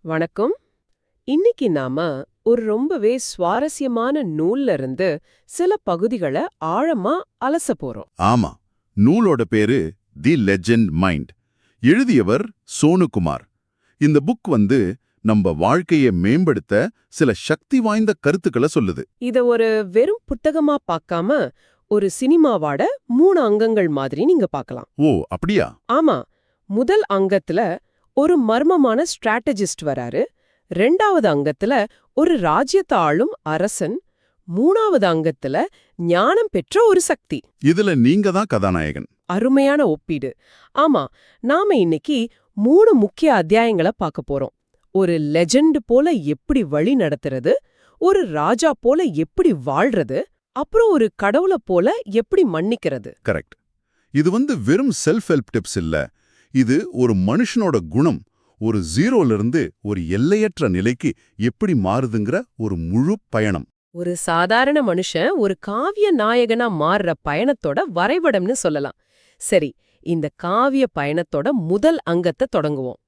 வணக்கம். இன்னைக்கு நாம ஒரு ரொம்பவே சுவாரஸ்யமான நூல்ல இருந்து சில பகுதிகளை ஆழமா அலச போறோம். ஆமா, நூலோட பேரு தி லெஜெண்ட் மைண்ட். எழுதியவர் சோனுகுமார். இந்த புக் நம்ம வாழ்க்கையை மேம்படுத்த சில சக்தி வாய்ந்த கருத்துக்களை சொல்லுது. இத ஒரு வெறும் புத்தகமா பார்க்காம ஒரு சினிமாவோட 3 அங்கங்கள் மாதிரி நீங்க பார்க்கலாம். ஓ, அப்படியா? ஆமா, முதல் அங்கத்துல ஒரு மர்மமான ஸ்ட்ராட்டஜிஸ்ட் வராரு. 2வது அங்கத்துல ஒரு ராஜ்யத்தை ஆளும் அரசன். 3வது அங்கத்துல ஞானம் பெற்ற ஒரு சக்தி. இதுல நீங்க தான் கதாநாயகன். அருமையான ஒப்பீடு. ஆமா, நாம இன்னைக்கு 3 முக்கிய அத்தியாயங்களை பார்க்க போறோம். ஒரு லெஜெண்ட் போல எப்படி வழி நடத்துறது, ஒரு ராஜா போல எப்படி வாழ்றது, அப்புறம் ஒரு கடவுளை போல எப்படி மன்னிக்கிறது. கரெக்ட். இது வெறும் செல்ஃப் ஹெல்ப் டிப்ஸ் இல்ல. இது ஒரு மனுஷனோட குணம் ஒரு ஜீரோலிருந்து ஒரு எல்லையற்ற நிலைக்கு எப்படி மாறுதுங்கிற ஒரு முழு பயணம். ஒரு சாதாரண மனுஷன் ஒரு காவிய நாயகனா மாறுற பயணத்தோட வரைபடம்னு சொல்லலாம். சரி, இந்த காவிய பயணத்தோட முதல் அங்கத்தை தொடங்குவோம்.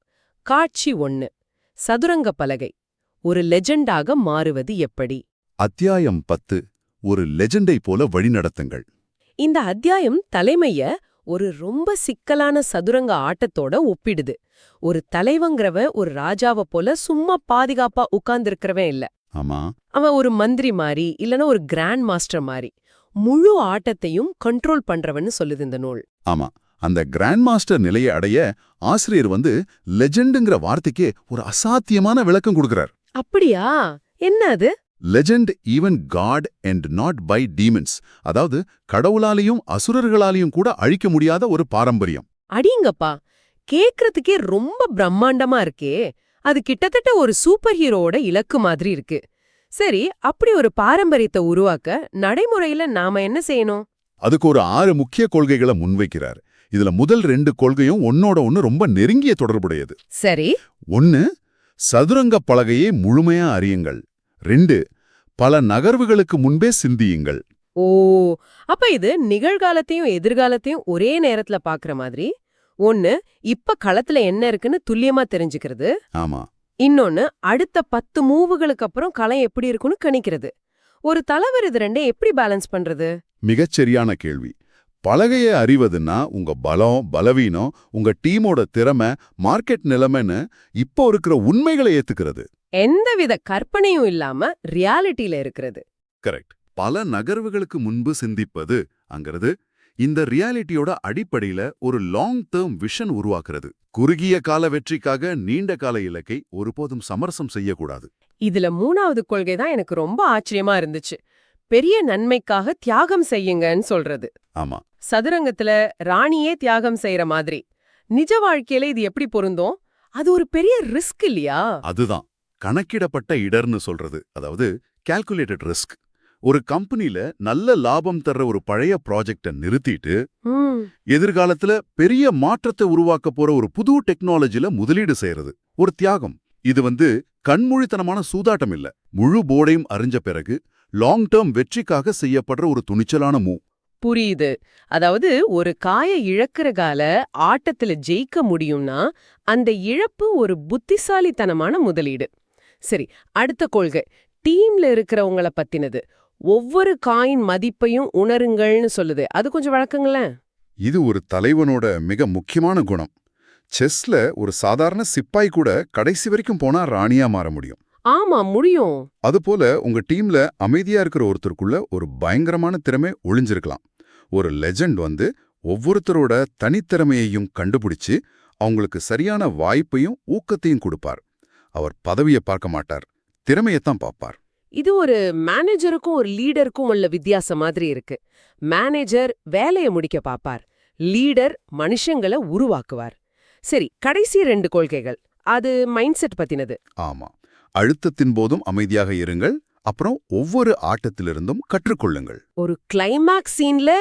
காட்சி 1. சதுரங்க பலகை. ஒரு லெஜெண்டாக மாறுவது எப்படி? அத்தியாயம் 10. ஒரு லெஜெண்டை போல வழிநடத்துங்கள். இந்த அத்தியாயம் தலைமைய ஒரு ரொம்ப சிக்கலான சதுரங்க ஆட்டத்தோட ஒப்பிடுது. ஒரு தலைவங்கிறவன் ஒரு ராஜாவை போல சும்மா பாதுகாப்பா உட்கார்ந்திருக்கிறவன் இல்ல. ஆமா, அவன் ஒரு மந்திரி மாதிரி இல்லனா ஒரு கிராண்ட் மாஸ்டர் மாதிரி முழு ஆட்டத்தையும் கண்ட்ரோல் பண்றவன்னு சொல்லுது இந்த நூல். ஆமா. அந்த கிராண்ட் மாஸ்டர் நிலையை அடைய ஆசிரியர் லெஜெண்டுங்கிற வார்த்தைக்கே ஒரு அசாத்தியமான விளக்கம் கொடுக்கிறார். அப்படியா? என்ன அது? Legend even God and not by demons. அதாவது கடவுளாலையும் அசுரர்களாலையும் கூட அழிக்க முடியாத ஒரு பாரம்பரியம். அடிங்கப்பா, கேக்குறதுக்கே ரொம்ப பிரம்மாண்டமா இருக்கே. அது கிட்டத்தட்ட ஒரு சூப்பர் ஹீரோவோட இலக்கு மாதிரி இருக்கு. சரி, அப்படி ஒரு பாரம்பரியத்தை உருவாக்க நடைமுறையில நாம என்ன செய்யணும்? அதுக்கு ஒரு 6 முக்கிய கொள்கைகளை முன்வைக்கிறார். இதுல முதல் 2 கொள்கையும் ஒன்னோட ஒன்னு ரொம்ப நெருங்கிய தொடர்புடையது. சரி. 1. சதுரங்க பலகையை முழுமையா அறியுங்கள். 2. பல நகர்வுகளுக்கு முன்பே சிந்தியுங்கள். ஓ, அப்ப இது நிகழ்காலத்தையும் எதிர்காலத்தையும் ஒரே நேரத்துல பாக்குற மாதிரி. 1 இப்ப களத்துல என்ன இருக்குன்னு துல்லியமா தெரிஞ்சுக்கிறது. ஆமா. இன்னொன்னு அடுத்த 10 மூவுகளுக்கு அப்புறம் களம் எப்படி இருக்குன்னு கணிக்கிறது. ஒரு தலைவர் இது 2 எப்படி பேலன்ஸ் பண்றது? மிகச்சரியான கேள்வி. பலகையை அறிவதுன்னா உங்க பலம், பலவீனம், உங்க டீமோட திறமை, மார்க்கெட் நிலைமைன்னு இப்போ இருக்கிற உண்மைகளை ஏத்துக்கிறது. எந்தவித கற்பனையும் இல்லாம ரியாலிட்டியில இருக்கிறது. கரெக்ட். பல நகர்வுகளுக்கு முன்பு சிந்திப்பது அங்கிறது இந்த ரியாலிட்டியோட அடிப்படையில ஒரு லாங் டேர்ம் விஷன் உருவாக்குறது. குறுகிய கால வெற்றிக்காக நீண்ட கால இலக்கை ஒருபோதும் சமரசம் செய்யக்கூடாது. இதுல 3வது கொள்கை தான் எனக்கு ரொம்ப ஆச்சரியமா இருந்துச்சு. பெரிய நன்மைக்காக தியாகம் செய்யுங்கன்னு சொல்றது. ஆமா. சதுரங்கத்துல ராணியே தியாகம் செய்யற மாதிரி நிஜ வாழ்க்கையில இது எப்படி பொருந்தும்? அது ஒரு பெரிய ரிஸ்க் இல்லையா? அதுதான் கணக்கிடப்பட்ட இடர்னு சொல்றது. அதாவது கால்குலேட்டட் ரிஸ்க். ஒரு கம்பெனில நல்ல லாபம் தர்ற ஒரு பழைய ப்ராஜெக்ட நிறுத்திட்டு எதிர்காலத்துல பெரிய மாற்றத்தை உருவாக்க போற ஒரு புது டெக்னாலஜில முதலீடு செய்யறது ஒரு தியாகம். இது கண்மூழித்தனமான சூதாட்டம் இல்ல. முழு போர்டையும் அறிஞ்ச பிறகு லாங் டேர்ம் வெற்றிக்காக செய்யப்படுற ஒரு துணிச்சலான மூவ். புரியுது. அதாவது ஒரு காய இழக்கிற கால ஆட்டத்துல ஜெயிக்க முடியும்னா அந்த இழப்பு ஒரு புத்திசாலித்தனமான முதலீடு. சரி, அடுத்த கொள்கை டீம்ல இருக்கிறவங்கள பத்தினது. ஒவ்வொரு காயின் மதிப்பையும் உணருங்கள்னு சொல்லுது. அது கொஞ்சம் வழக்கங்களேன். இது ஒரு தலைவனோட மிக முக்கியமான குணம். செஸ்ல ஒரு சாதாரண சிப்பாய் கூட கடைசி வரைக்கும் போனா ராணியா மாற முடியும். ஆமா, முடியும். அதுபோல உங்க டீம்ல அமைதியா இருக்கிற ஒருத்தருக்குள்ள ஒரு பயங்கரமான திறமை ஒளிஞ்சிருக்கலாம். ஒரு லெஜெண்ட் ஒவ்வொருத்தரோட தனித்திறமையையும் கண்டுபிடிச்சு அவங்களுக்கு சரியான வாய்ப்பையும் ஊக்கத்தையும் கொடுப்பார். அவர் பதவியை பார்க்க மாட்டார், திறமையத்தான் பார்ப்பார். இது ஒரு மேனேஜருக்கும் ஒரு லீடருக்கும் உள்ள வித்தியாசம் மாதிரி இருக்கு. மேனேஜர் வேலையை முடிக்க பாப்பார், லீடர் மனுஷங்களை உருவாக்குவார். சரி, கடைசி 2 கொள்கைகள் அது மைண்ட் செட் பத்தினது. ஆமா. அழுத்தத்தின் போதும் அமைதியாக இருங்கள். அப்புறம் ஒவ்வொரு ஆட்டத்திலிருந்தும் கற்றுக்கொள்ளுங்கள். ஒரு கிளைமாக்ஸ் சீன்ல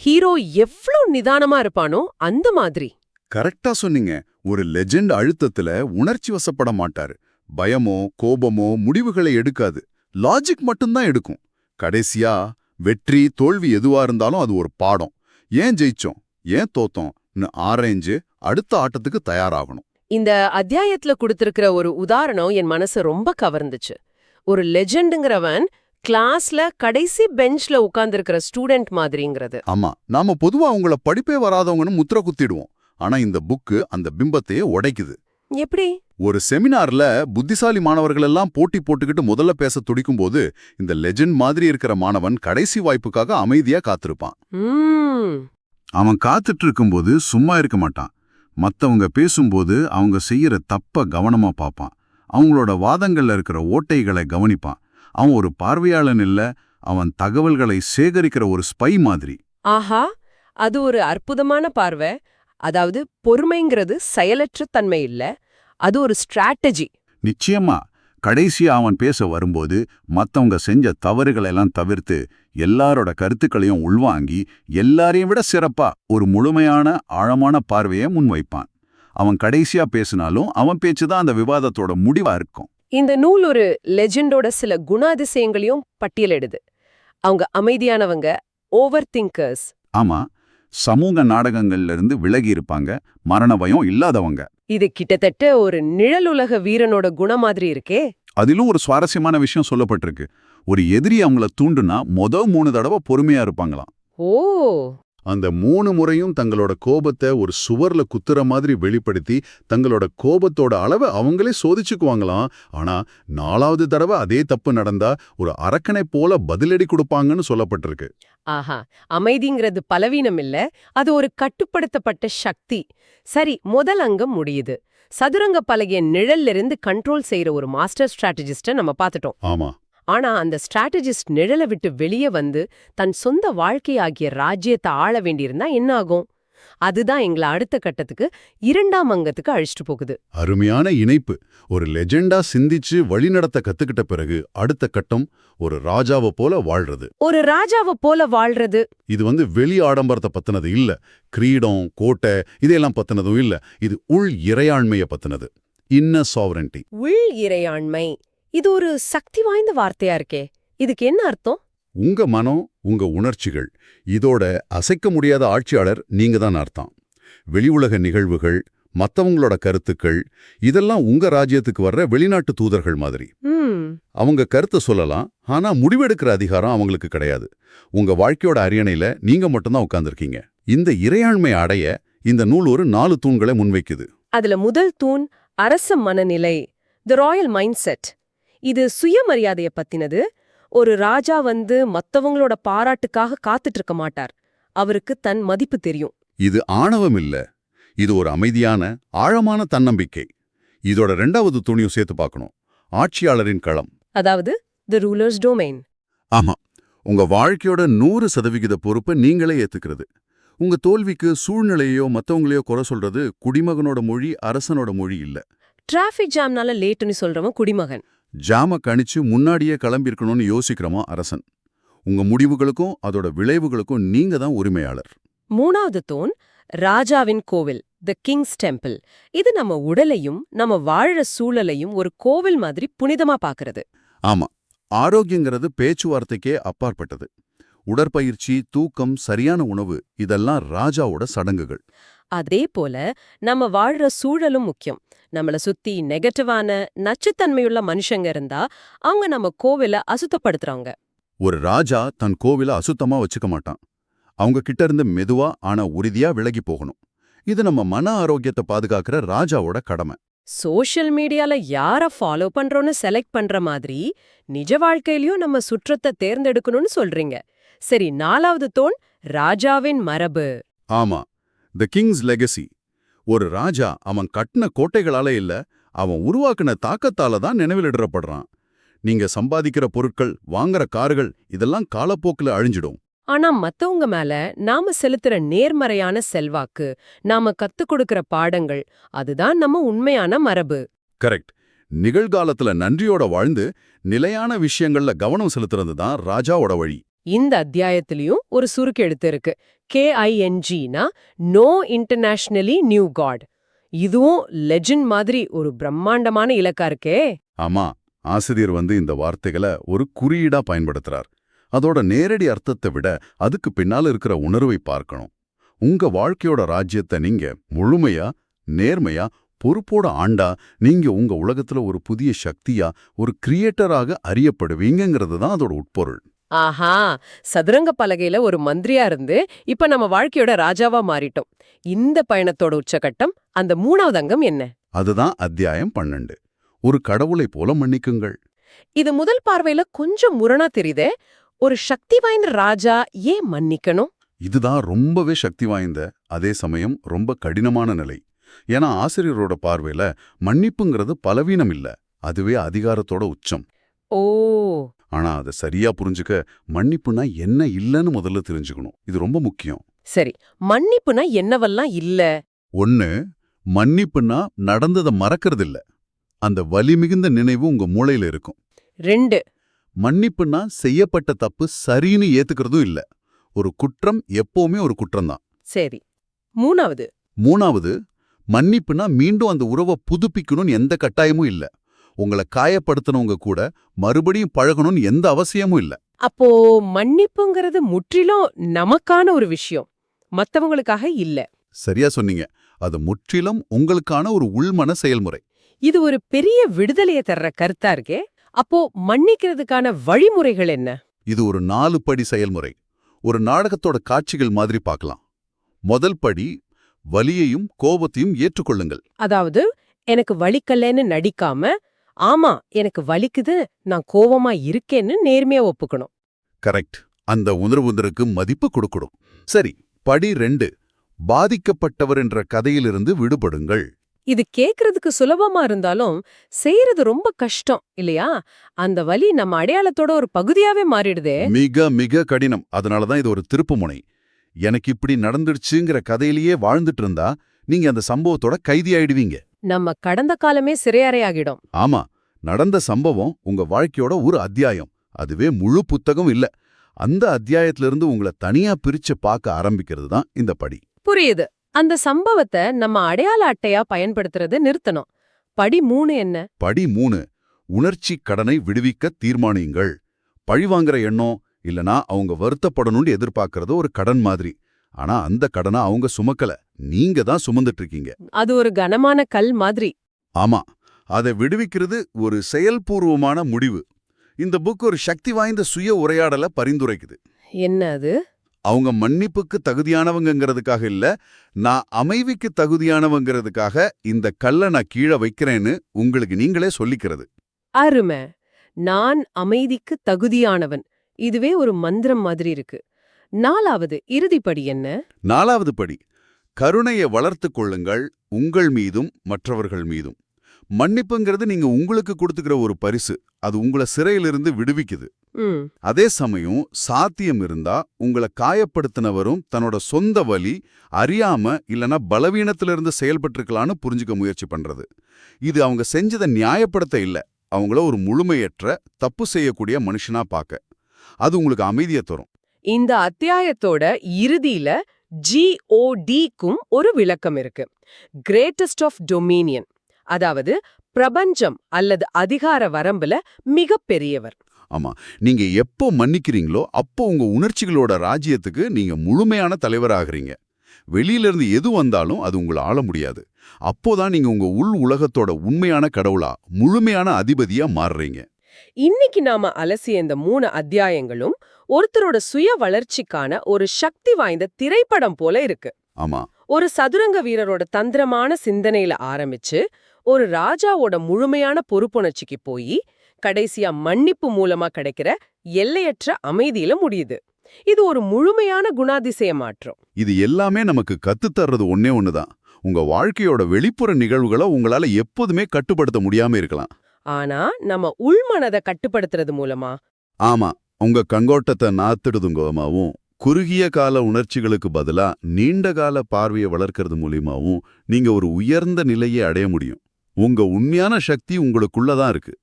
ஹீரோ எவ்ளோ நிதானமா இருப்பானோ அந்த மாதிரி. கரெக்டா சொன்னீங்க. ஒரு லெஜெண்ட் அழுத்தத்துல உணர்ச்சி வசப்பட மாட்டாரு. பயமோ கோபமோ முடிவுகளை எடுக்காது. லாஜிக் மட்டும்தான் எடுக்கும். கடைசியா வெற்றி தோல்வி எதுவா இருந்தாலும் அது ஒரு பாடம். ஏன் ஜெயிச்சோம், ஏன் தோத்தோம்னு ஆராய்ஞ்சு அடுத்த ஆட்டத்துக்கு தயாராகணும். இந்த அத்தியாயத்துல கொடுத்திருக்கிற ஒரு உதாரணம் என் மனசு ரொம்ப கவர்ந்துச்சு. ஒரு லெஜெண்டுங்கிறவன் கிளாஸ்ல கடைசி பெஞ்ச்ல உட்கார்ந்திருக்கிற ஸ்டூடெண்ட் மாதிரிங்கிறது. ஆமா, நாம பொதுவா அவங்கள படிப்பே வராதவங்கன்னு முத்திர குத்திடுவோம். ஆனா இந்த புக்கு அந்த பிம்பத்தையே உடைக்குது. எப்படி? ஒரு செமினார்ல புத்திசாலி மாணவர்கள் எல்லாம் போட்டி போட்டுக்கிட்டு முதல்ல பேச துடிக்கும்போது இந்த லெஜெண்ட் மாதிரி இருக்கிற மாணவன் கடைசி வாய்ப்புக்காக அமைதியா காத்திருப்பான். அவன் காத்துட்டு இருக்கும்போது சும்மா இருக்க மாட்டான். மத்தவங்க பேசும்போது அவங்க செய்யற தப்ப கவனமா பார்ப்பான். அவங்களோட வாதங்கள்ல இருக்கிற ஓட்டைகளை கவனிப்பான். அவன் ஒரு பார்வையாளன் இல்ல, அவன் தகவல்களை சேகரிக்கிற ஒரு ஸ்பை மாதிரி. ஆஹா, அது ஒரு அற்புதமான பார்வை. அதாவது பொறுமைங்கிறது செயலற்ற தன்மை இல்ல, அது ஒரு ஸ்ட்ராட்டஜி. நிச்சயமா. கடைசியா அவன் பேச வரும்போது மத்தவங்க செஞ்ச தவறுகளெல்லாம் தவிர்த்து எல்லாரோட கருத்துக்களையும் உள்வாங்கி எல்லாரையும் விட சிறப்பா ஒரு முழுமையான ஆழமான பார்வையை முன்வைப்பான். அவன் கடைசியா பேசினாலும் அவன் பேச்சுதான் அந்த விவாதத்தோட முடிவா இருக்கும். இந்த நூல் ஒரு லெஜெண்டோட சில குணாதிசயங்களையும் பட்டியலிடுது. அவங்க அமைதியானவங்க, ஓவர் திங்கர்ஸ். ஆமா, சமூக நாடகங்கள்ல இருந்து விலகி இருப்பாங்க, மரண பயம் இல்லாதவங்க. இது கிட்டத்தட்ட ஒரு நிழலுலக வீரனோட குணம் மாதிரி இருக்கே. அதிலும் ஒரு சுவாரஸ்யமான விஷயம் சொல்லப்பட்டிருக்கு. ஒரு எதிரி அவங்கள தூண்டுனா 3 தடவை பொறுமையா இருப்பாங்களாம். ஓ, அந்த 3 முறையும் தங்களோட கோபத்தை ஒரு சுவர்ல குத்துற மாதிரி வெளிப்படுத்தி தங்களோட கோபத்தோட அளவை அவங்களே சோதிச்சுக்குவாங்களாம். ஆனா 4வது தடவை அதே தப்பு நடந்தா ஒரு அரக்கனை போல பதிலடி கொடுப்பாங்கன்னு சொல்லப்பட்டிருக்கு. ஆஹா, அமைதிங்கிறது பலவீனம் இல்ல, அது ஒரு கட்டுப்படுத்தப்பட்ட சக்தி. சரி, முதல் அங்கம் முடியுது. சதுரங்க பலகைய நிழல்ல இருந்து கண்ட்ரோல் செய்யற ஒரு மாஸ்டர் ஸ்ட்ராட்டஜிஸ்ட நம்ம பார்த்துட்டோம். ஆமா. ஆனா அந்த ஸ்ட்ராட்டஜிஸ்ட் நிழலை விட்டு வெளியே வந்து தன் சொந்த வாழ்க்கையாகிய ராஜ்யத்தை ஆள வேண்டியிருந்தா என்ன ஆகும்? அதுதான் எங்களை அடுத்த கட்டத்துக்கு 2ஆம் அங்கத்துக்கு அழிச்சிட்டு போகுது. அருமையான இணைப்பு. ஒரு லெஜெண்டா சிந்திச்சு வழிநடத்த கத்துக்கிட்ட பிறகு அடுத்த கட்டம் ஒரு ராஜாவை போல வாழ்றது. ஒரு ராஜாவை போல வாழ்றது. இது வெளி ஆடம்பரத்தை பத்தினது இல்ல, கிரீடம் கோட்டை இதெல்லாம் பத்தினதும் இல்ல. இது உள் இறையாண்மைய பத்தினது. Inner sovereignty. உள் இறையாண்மை, இது ஒரு சக்தி வாய்ந்த வார்த்தையா இருக்கே. இதுக்கு என்ன அர்த்தம்? உங்க மனம், உங்க உணர்ச்சிகள், இதோட அசைக்க முடியாத ஆட்சியாளர் நீங்க தான் அர்த்தம். வெளி உலக நிகழ்வுகள், மத்தவங்களோட கருத்துக்கள், இதெல்லாம் உங்க ராஜ்யத்துக்கு வர்ற வெளிநாட்டு தூதர்கள் மாதிரி. அவங்க கருத்தை சொல்லலாம், ஆனா முடிவெடுக்கிற அதிகாரம் அவங்களுக்கு கிடையாது. உங்க வாழ்க்கையோட அரியணையில நீங்க மட்டும்தான் உட்கார்ந்திருக்கீங்க. இந்த இறையாண்மை அடைய இந்த நூல் ஒரு 4 தூண்களை முன்வைக்குது. அதுல முதல் தூண் அரச மனநிலை, தி ராயல் மைண்ட் செட். இது சுயமரியாதைய பத்தினது. ஒரு ராஜா மத்தவங்களோட பாராட்டுக்காக காத்துட்டு இருக்க மாட்டார். அவருக்கு தன் மதிப்பு தெரியும். இது ஆணவம் இல்ல, இது ஒரு அமைதியான ஆழமான தன்னம்பிக்கை. இதோட 2வது துணியும் சேர்த்து பார்க்கணும். ஆட்சியாளரின் களம், அதாவது தி ரூலர்ஸ் டொமைன். ஆமா, உங்க வாழ்க்கையோட 100% பொறுப்பை நீங்களே ஏத்துக்கிறது. உங்க தோல்விக்கு சூழ்நிலையோ மத்தவங்களையோ குறை சொல்றது குடிமகனோட மொழி, அரசனோட மொழி இல்ல. டிராஃபிக் ஜாம்னால லேட்டுன்னு சொல்றவன் குடிமகன். ஜாம கணிச்சு முன்னாடியே கிளம்பியிருக்கணும்னு யோசிக்கிறோமா அரசன். உங்க முடிவுகளுக்கும் அதோட விளைவுகளுக்கும் நீங்க தான் உரிமையாளர். 3வது தூண் ராஜாவின் கோவில், தி கிங்ஸ் டெம்பிள். இது நம்ம உடலையும் நம்ம வாழற சூழலையும் ஒரு கோவில் மாதிரி புனிதமா பாக்குறது. ஆமா, ஆரோக்கியங்கிறது பேச்சுவார்த்தைக்கே அப்பாற்பட்டது. உடற்பயிற்சி, தூக்கம், சரியான உணவு இதெல்லாம் ராஜாவோட சடங்குகள். அதே போல நம்ம வாழ்ற சூழலும் முக்கியம். நம்மள சுத்தி நெகட்டிவான நச்சுத்தன்மையுள்ள மனுஷங்க இருந்தா அவங்க நம்ம கோவில அசுத்தப்படுத்துறாங்க. ஒரு ராஜா தன் கோவில அசுத்தமா வச்சுக்க மாட்டான். அவங்க கிட்ட இருந்து மெதுவா ஆனா உறுதியா விலகி போகணும். இது நம்ம மன ஆரோக்கியத்தை பாதுகாக்கிற ராஜாவோட கடமை. சோஷியல் மீடியால யார ஃபாலோ பண்றோன்னு செலக்ட் பண்ற மாதிரி நிஜ வாழ்க்கையிலயும் நம்ம சுற்றத்தை தேர்ந்தெடுக்கணும்னு சொல்றீங்க. சரி, 4வது தூண் ராஜாவின் மரபு. ஆமா, தி கிங்ஸ் லெகசி. ஒரு ராஜா அவன் கட்டின கோட்டைகளால இல்ல, அவன் உருவாக்குன தாக்கத்தால தான் நினைவிலிடப்படுறான். நீங்க சம்பாதிக்கிற பொருட்கள், வாங்குற கார்கள் இதெல்லாம் காலப்போக்குல அழிஞ்சிடும். ஆனா மத்தவங்க மேல நாம செலுத்துற நேர்மறையான செல்வாக்கு, நாம கத்துக் கொடுக்கிற பாடங்கள், அதுதான் நம்ம உண்மையான மரபு. கரெக்ட். நிகழ்காலத்துல நன்றியோட வாழ்ந்து நிலையான விஷயங்கள்ல கவனம் செலுத்துறது தான் ராஜாவோட வழி. இந்த அத்தியாயத்திலயும் ஒரு சுருக்கெழுத்து இருக்கு. KINGனா நோ இன்டர்நேஷனலி நியூ காட். இதுவும் லெஜெண்ட் மாதிரி ஒரு பிரம்மாண்டமான இலக்கா இருக்கே. ஆமா, ஆசிரியர் இந்த வார்த்தைகளை ஒரு குறியீடா பயன்படுத்துறார். அதோட நேரடி அர்த்தத்தை விட அதுக்கு பின்னால இருக்கிற உணர்வை பார்க்கணும். உங்க வாழ்க்கையோட ராஜ்யத்தை நீங்க முழுமையா, நேர்மையா, பொறுப்போட ஆண்டா நீங்க உங்க உலகத்துல ஒரு புதிய சக்தியா, ஒரு கிரியேட்டராக அறியப்படுவீங்கங்கிறது தான் அதோட உட்பொருள். ஆஹா, சதுரங்க பலகையில ஒரு மந்திரியா இருந்து இப்ப நம்ம வாழ்க்கையோட ராஜாவா மாறிட்டோம். இந்த பயணத்தோட உச்சகட்டம் அந்த 3வது அங்கம் என்ன? அதுதான் அத்தியாயம் 12. ஒரு கடவுளைப் போல மன்னிக்குங்கள். இது முதல் பார்வையில கொஞ்சம் முரணா தெரியுதே. ஒரு சக்தி வாய்ந்த ராஜா ஏன் மன்னிக்கணும்? இதுதான் ரொம்பவே சக்தி வாய்ந்த, அதே சமயம் ரொம்ப கடினமான நிலை. ஏன்னா ஆசிரியரோட பார்வையில மன்னிப்புங்கிறது பலவீனம் இல்ல, அதுவே அதிகாரத்தோட உச்சம். ஓ, ஆனா அதை சரியா புரிஞ்சுக்க மன்னிப்புனா என்ன இல்லைன்னு முதல்ல தெரிஞ்சுக்கணும். இது ரொம்ப முக்கியம். சரி. மன்னிப்புனா என்னவெல்லாம் இல்ல? 1. மன்னிப்புனா நடந்ததை மறக்கிறது இல்ல, அந்த வலி மிகுந்த நினைவு உங்க மூளையில இருக்கும். 2. மன்னிப்புனா செய்யப்பட்ட தப்பு சரின்னு ஏத்துக்கிறதும் இல்ல, ஒரு குற்றம் எப்பவுமே ஒரு குற்றம்தான். சரி. 3வது. 3. மன்னிப்புனா மீண்டும் அந்த உறவை புதுப்பிக்கணும்னு எந்த கட்டாயமும் இல்ல, உங்களை காயப்படுத்தினவங்க கூட மறுபடியும் பழகணும்னு எந்த அவசியமும் இல்ல. அப்போ மன்னிப்புங்கிறது முற்றிலும் நமக்கான ஒரு விஷயம், மத்தவங்களுக்காக இல்ல. சரியா சொன்னீங்க. அது முற்றிலும் உங்களுக்கான ஒரு உள்மன செயல்முறை. இது ஒரு பெரிய விடுதலைய தர்ற கருத்தா இருக்கே. அப்போ மன்னிக்கிறதுக்கான வழிமுறைகள் என்ன? இது ஒரு 4 படி செயல்முறை. ஒரு நாடகத்தோட காட்சிகள் மாதிரி பார்க்கலாம். முதல் படி, வலியையும் கோபத்தையும் ஏற்றுக்கொள்ளுங்கள். அதாவது எனக்கு வலிக்கலன்னு நடிக்காம, ஆமா எனக்கு வலிக்குது, நான் கோவமா இருக்கேன்னு நேர்மையா ஒப்புக்கணும். கரெக்ட். அந்த உணர்வுக்கு மதிப்பு கொடுக்கணும். சரி. படி 2, பாதிக்கப்பட்டவர் என்ற கதையிலிருந்து விடுபடுங்கள். இது கேக்குறதுக்கு சுலபமா இருந்தாலும் செய்யறது ரொம்ப கஷ்டம் இல்லையா? அந்த வலி நம்ம அடையாளத்தோட ஒரு பகுதியாவே மாறிடுதே. மிக மிக கடினம். அதனாலதான் இது ஒரு திருப்புமுனை. எனக்கு இப்படி நடந்துடுச்சுங்கிற கதையிலேயே வாழ்ந்துட்டு இருந்தா நீங்க அந்த சம்பவத்தோட கைதியாயிடுவீங்க. நம்ம கடந்த காலமே சிறையறையாகிடும். ஆமா, நடந்த சம்பவம் உங்க வாழ்க்கையோட ஒரு அத்தியாயம். அதுவே முழு புத்தகம் இல்ல. அந்த அத்தியாயத்திலிருந்து உங்களை தனியா பிரிச்சு பார்க்க ஆரம்பிக்கிறது தான் இந்த படி. புரியுது. அந்த சம்பவத்தை நம்ம அடையாள அட்டையா பயன்படுத்துறது நிறுத்தணும். படி 3 என்ன? படி 3, உணர்ச்சி கடனை விடுவிக்க தீர்மானியுங்கள். பழிவாங்கிற எண்ணம் இல்லனா அவங்க வருத்தப்படணும்னு எதிர்பார்க்கறது ஒரு கடன் மாதிரி. ஆனா அந்த கடனை அவங்க சுமக்கல, நீங்க தான் சுமந்துட்டு இருக்கீங்க. அது ஒரு கனமான கல் மாதிரி. ஆமா, அதை விடுவிக்கிறது ஒரு செயல்பூர்வமான முடிவு. இந்த புக் ஒரு சக்தி வாய்ந்த சுய உரையாடல பரிந்துரைக்குது. என்ன அது? அவங்க மன்னிப்புக்கு தகுதியானவங்கிறதுக்காக இல்ல, நான் அமைதிக்கு தகுதியானவங்கிறதுக்காக இந்த கல்லை நான் கீழே வைக்கிறேன்னு உங்களுக்கு நீங்களே சொல்லிக்கிறது. அருமை. நான் அமைதிக்கு தகுதியானவன். இதுவே ஒரு மந்திரம் மாதிரி இருக்கு. 4வது இறுதிப்படி என்ன? 4வது படி, கருணையை வளர்த்துக் கொள்ளுங்கள், உங்கள் மீதும் மற்றவர்கள் மீதும். மன்னிப்புங்கிறது நீங்க உங்களுக்கு கொடுத்துக்கிற ஒரு பரிசு. அது உங்களை சிறையிலிருந்து விடுவிக்குது. அதே சமயம் சாத்தியம் இருந்தா உங்களை காயப்படுத்தினவரும் தன்னோட சொந்த வலி அறியாம இல்லனா பலவீனத்திலிருந்து செயல்பட்டிருக்கலான்னு புரிஞ்சுக்க முயற்சி பண்றது. இது அவங்க செஞ்சதை நியாயப்படுத்த இல்ல, அவங்கள ஒரு முழுமையற்ற தப்பு செய்யக்கூடிய மனுஷனா பார்க்க. அது உங்களுக்கு அமைதியை தரும். இந்த அத்தியாயத்தோட இறுதியில GODக்கும் ஒரு விளக்கம் இருக்கு. கிரேட்டஸ்ட் ஆஃப் டொமினியன், அதாவது பிரபஞ்சம் அல்லது அதிகார வரம்புல மிக பெரியவர். ஆமா, நீங்க எப்போ மன்னிக்கிறீங்களோ அப்போ உங்க உணர்ச்சிகளோட ராஜ்யத்துக்கு நீங்க முழுமையான தலைவராகிறீங்க. வெளியிலிருந்து எது வந்தாலும் அது உங்களை ஆள முடியாது. அப்போதான் நீங்க உங்க உள் உலகத்தோட உண்மையான கடவுளா, முழுமையான அதிபதியா மாறுறீங்க. இன்னைக்கு நாம அலசிய இந்த 3 அத்தியாயங்களும் ஒருத்தரோட சுய வளர்ச்சிக்கான ஒரு சக்தி வாய்ந்த திரைப்படம் போல இருக்கு. ஆமா, ஒரு சதுரங்க வீரரோட தந்திரமான சிந்தனையில ஆரம்பிச்சு ஒரு ராஜாவோட முழுமையான பொறுப்புணர்ச்சிக்கு போய் கடைசியா மன்னிப்பு மூலமா கிடைக்கிற எல்லையற்ற அமைதியில முடியுது. இது ஒரு முழுமையான குணாதிசய மாற்றம். இது எல்லாமே நமக்கு கத்துத்தர்றது ஒன்னே ஒண்ணுதான். உங்க வாழ்க்கையோட வெளிப்புற நிகழ்வுகளை உங்களால எப்போதுமே கட்டுப்படுத்த முடியாம இருக்கலாம். ஆனா நம்ம உள்மனதை கட்டுப்படுத்துறது மூலமா. ஆமா, உங்க கங்கோட்டத்தை நாத்துடுதுங்கமாவும் குறுகிய கால உணர்ச்சிகளுக்கு பதிலா நீண்ட கால பார்வையை வளர்க்கறது மூலியமாவும் நீங்க ஒரு உயர்ந்த நிலையை அடைய முடியும். உங்க உண்மையான சக்தி உங்களுக்குள்ளதான் இருக்கு.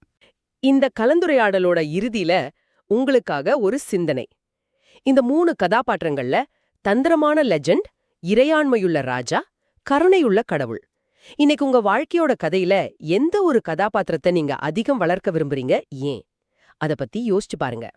இந்த கலந்துரையாடலோட இறுதியில உங்களுக்காக ஒரு சிந்தனை. இந்த 3 கதாபாத்திரங்கள்ல தந்திரமான லெஜண்ட், இறையாண்மையுள்ள ராஜா, கருணையுள்ள கடவுள். இன்னைக்கு உங்க வாழ்க்கையோட கதையில எந்த ஒரு கதாபாத்திரத்தை நீங்க அதிகம் வளர்க்க விரும்புறீங்க, ஏன்? அத பத்தி யோசிச்சு பாருங்க.